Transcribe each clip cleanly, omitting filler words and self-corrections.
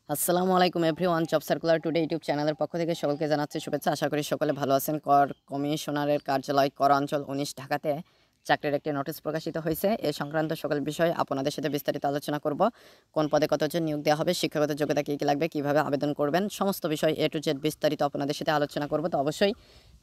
আসসালামু আলাইকুম everyone. Job circular today YouTube চ্যানেলের পক্ষ থেকে সকলকে জানাচ্ছি শুভেচ্ছা। আশা করি সকলে ভালো আছেন। কর কমিশনারের কার্যালয় কর অঞ্চল ১৯ ঢাকাতে চাকরির একটি নোটিশ প্রকাশিত হয়েছে। এ সংক্রান্ত সকল বিষয় আপনাদের সাথে বিস্তারিত আলোচনা করব। কোন পদে কতজন নিয়োগ দেওয়া হবে, শিক্ষাগত যোগ্যতা কী কী লাগবে, কীভাবে আবেদন করবেন, সমস্ত বিষয় A to Z বিস্তারিত আপনাদের সাথে আলোচনা করব। তো অবশ্যই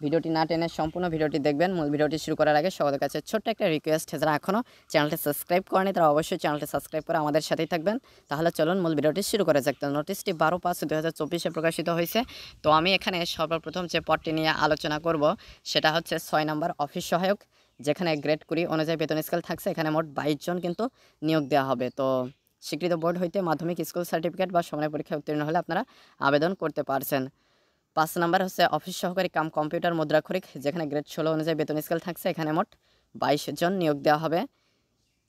ভিডিওটি না টেনে সম্পূর্ণ ভিডিওটি দেখবেন। মূল ভিডিওটি শুরু করার আগে সকলের কাছে ছোট্ট একটা রিকোয়েস্ট, যারা এখনও চ্যানেলটি সাবস্ক্রাইব করেনি তারা অবশ্যই চ্যানেলটি সাবস্ক্রাইব করে আমাদের সাথেই থাকবেন। তাহলে চলুন মূল ভিডিওটি শুরু করা যাক। তো নোটিশটি 12/5/2024 প্রকাশিত হয়েছে। তো আমি এখানে সর্বপ্রথম যে পদটি নিয়ে আলোচনা করব সেটা হচ্ছে 6 নম্বর অফিস সহায়ক, যেখানে গ্রেড 20 অনুযায়ী বেতন স্কেল থাকছে। এখানে মোট 22 জন কিন্তু নিয়োগ দেওয়া হবে। তো স্বীকৃত বোর্ড হইতে মাধ্যমিক স্কুল সার্টিফিকেট বা সমানের পরীক্ষায় উত্তীর্ণ হলে আপনারা আবেদন করতে পারছেন। 5 নাম্বার হচ্ছে অফিস সহকারী কাম কম্পিউটার মুদ্রাক্ষরিক, যেখানে গ্রেড 16 অনুযায়ী বেতন স্কেল থাকছে। এখানে মোট 22 জন নিয়োগ দেওয়া হবে।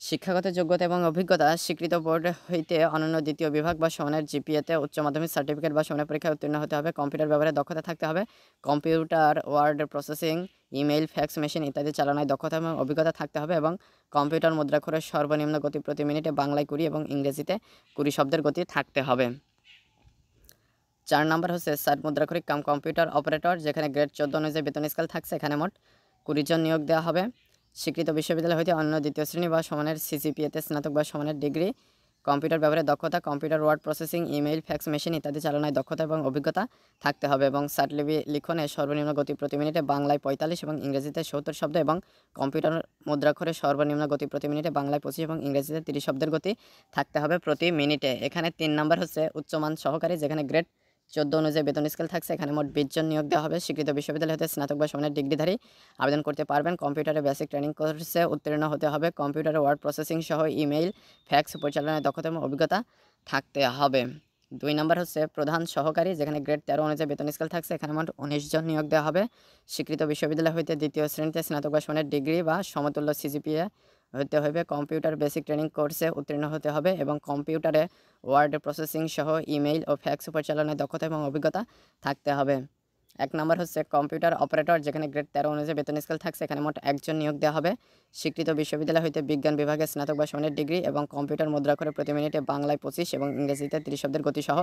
শিক্ষাগত যোগ্যতা এবং অভিজ্ঞতা স্বীকৃত বোর্ড হইতে অনন্য দ্বিতীয় বিভাগ বা সমানের জিপিএতে উচ্চ মাধ্যমিক সার্টিফিকেট বা সমানের পরীক্ষায় উত্তীর্ণ হতে হবে। কম্পিউটার ব্যবহারে দক্ষতা থাকতে হবে। Computer, word processing, email, fax machine ইত্যাদি চালানোয় দক্ষতা এবং অভিজ্ঞতা থাকতে হবে এবং কম্পিউটার মুদ্রাক্ষরের সর্বনিম্ন গতি প্রতি মিনিটে বাংলায় 20 এবং ইংরেজিতে 20 শব্দের গতি থাকতে হবে। 4 নাম্বার হচ্ছে সাইট মুদ্রাক্ষরিক কাম কম্পিউটার অপারেটর, যেখানে গ্রেড 14 অনুযায়ী বেতন স্কেল থাকছে। এখানে মোট 20 জন নিয়োগ দেওয়া হবে। স্বীকৃত বিশ্ববিদ্যালয় হইতে অন্য দ্বিতীয় শ্রেণী বা সমানের সিজিপিএতে স্নাতক বা সমানের ডিগ্রি, কম্পিউটার ব্যবহারে দক্ষতা, computer word processing, email, fax machine ইত্যাদি চালনায় দক্ষতা এবং অভিজ্ঞতা থাকতে হবে এবং লিখনে সর্বনিম্ন গতি প্রতি মিনিটে বাংলায় 45 এবং ইংরেজিতে 70 শব্দ এবং কম্পিউটার মুদ্রাক্ষরে সর্বনিম্ন গতি প্রতি মিনিটে বাংলায় 25 এবং ইংরেজিতে 30 শব্দের গতি থাকতে হবে প্রতি মিনিটে। এখানে 3 নাম্বার হচ্ছে উচ্চমান সহকারী, যেখানে গ্রেড 14 অনুযায়ী বেতন স্কেল থাকছে। এখানে মোট 20 জন নিয়োগ দেওয়া হবে। স্বীকৃত বিশ্ববিদ্যালয় হতে স্নাতক বা সমানের ডিগ্রিধারী আবেদন করতে পারবেন। কম্পিউটারে বেসিক ট্রেনিং কোর্সে উত্তীর্ণ হতে হবে। কম্পিউটারে ওয়ার্ড প্রসেসিং সহ ইমেইল, ফ্যাক্স পরিচালনায় দক্ষতা এবং অভিজ্ঞতা থাকতে হবে। 2 নাম্বার হচ্ছে প্রধান সহকারী, যেখানে গ্রেড 13 অনুযায়ী বেতন স্কেল থাকছে। এখানে মোট 19 জন নিয়োগ দেওয়া হবে। স্বীকৃত বিশ্ববিদ্যালয় হইতে দ্বিতীয় শ্রেণীতে স্নাতক বা সমানের ডিগ্রি বা সমতুল্য সিজিপিএ হতে হবে। কম্পিউটার বেসিক ট্রেনিং কোর্সে উত্তীর্ণ হতে হবে এবং কম্পিউটারে ওয়ার্ড প্রসেসিং সহ ইমেইল ও ফ্যাক্স পরিচালনায় দক্ষতা এবং অভিজ্ঞতা থাকতে হবে। 1 নাম্বার হচ্ছে কম্পিউটার অপারেটর, যেখানে গ্রেড 13 অনুযায়ী বেতন স্কেল থাকছে। এখানে মোট 1 জন নিয়োগ দেওয়া হবে। স্বীকৃত বিশ্ববিদ্যালয় হইতে বিজ্ঞান বিভাগে স্নাতক বা সমানের ডিগ্রি এবং কম্পিউটার মুদ্রাক্ষরে প্রতি মিনিটে বাংলায় 25 এবং ইংরেজিতে 30 শব্দের গতিসহ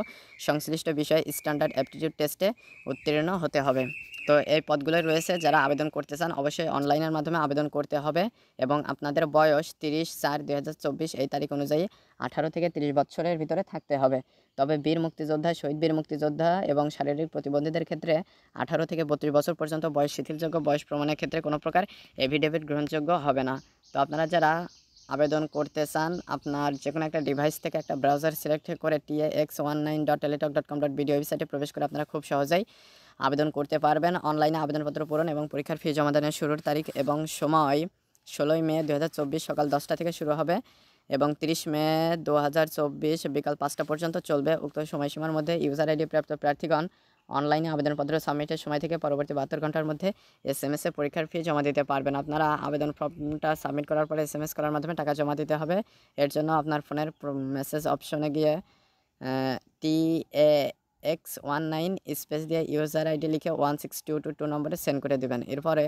সংশ্লিষ্ট বিষয়ে স্ট্যান্ডার্ড অ্যাপটিটিউড টেস্টে উত্তীর্ণ হতে হবে। তো এই পদগুলোই রয়েছে। যারা আবেদন করতে চান অবশ্যই অনলাইনের মাধ্যমে আবেদন করতে হবে এবং আপনাদের বয়স 30/4/2024 এই তারিখ অনুযায়ী 18 থেকে 30 বছরের ভিতরে থাকতে হবে। তবে বীর মুক্তিযোদ্ধা, শহীদ বীর মুক্তিযোদ্ধা এবং শারীরিক প্রতিবন্ধীদের ক্ষেত্রে 18 থেকে 32 বছর পর্যন্ত বয়স শিথিলযোগ্য। বয়স প্রমাণের ক্ষেত্রে কোনো প্রকার এফিডেভিট গ্রহণযোগ্য হবে না। তো আপনারা যারা আবেদন করতে চান, আপনার যে কোনো একটা ডিভাইস থেকে একটা ব্রাউজার সিলেক্ট করে tax19.teletalk.com.bd ওয়েবসাইটে প্রবেশ করে আপনারা খুব সহজেই আবেদন করতে পারবেন। অনলাইনে আবেদনপত্র পূরণ এবং পরীক্ষার ফি জমাদানের শুরুর তারিখ এবং সময় 16 মে 2024 সকাল 10টা থেকে শুরু হবে এবং 30 মে 2024 বিকাল 5টা পর্যন্ত চলবে। উক্ত সময়সীমার মধ্যে ইউজার আইডি প্রাপ্ত প্রার্থীগণ অনলাইনে আবেদনপত্র সাবমিটের সময় থেকে পরবর্তী 72 ঘন্টার মধ্যে এসএমএসে পরীক্ষার ফি জমা দিতে পারবেন। আপনারা আবেদন ফর্মটা সাবমিট করার পরে এসএমএস করার মাধ্যমে টাকা জমা দিতে হবে। এর জন্য আপনার ফোনের মেসেজ অপশনে গিয়ে TAX19 স্পেস দিয়ে ইউজার আইডি লিখে 16222 নম্বরে সেন্ড করে দেবেন। এরপরে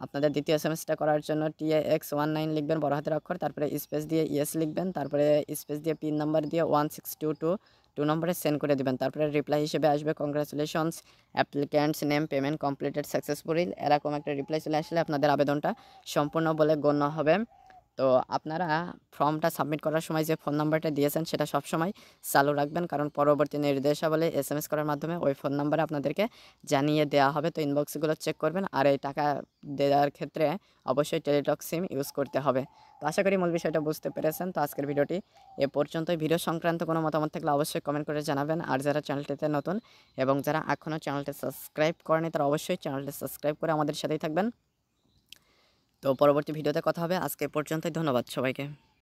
আপনাদের দ্বিতীয় এসএমএসটা করার জন্য TAX19 লিখবেন বড় হাতের অক্ষর, তারপরে স্পেস দিয়ে ইয়েস লিখবেন, তারপরে স্পেস দিয়ে পিন নাম্বার দিয়ে 16222 নম্বরে সেন্ড করে দেবেন। তারপরে রিপ্লাই হিসেবে আসবে congratulations applicants name payment completed successfully. এরকম একটা রিপ্লাই চলে আসলে আপনাদের আবেদনটা সম্পূর্ণ বলে গণ্য হবে। তো আপনারা ফর্মটা সাবমিট করার সময় যে ফোন নাম্বারটা দিয়েছেন সেটা সবসময় চালু রাখবেন, কারণ পরবর্তী নির্দেশাবলী এসএমএস করার মাধ্যমে ওই ফোন নাম্বারে আপনাদেরকে জানিয়ে দেওয়া হবে। তো ইনবক্সগুলো চেক করবেন আর এই টাকা দেওয়ার ক্ষেত্রে অবশ্যই টেলিটক সিম ইউজ করতে হবে। তো আশা করি মূল বিষয়টা বুঝতে পেরেছেন। তো আজকের ভিডিওটি এ পর্যন্তই। ভিডিও সংক্রান্ত কোনো মতামত থাকলে অবশ্যই কমেন্ট করে জানাবেন। আর যারা চ্যানেলটিতে নতুন এবং যারা এখনও চ্যানেলটি সাবস্ক্রাইব করেনি তারা অবশ্যই চ্যানেলটি সাবস্ক্রাইব করে আমাদের সাথেই থাকবেন। তো পরবর্তী ভিডিওতে কথা হবে। আজকে এ পর্যন্তই। ধন্যবাদ সবাইকে।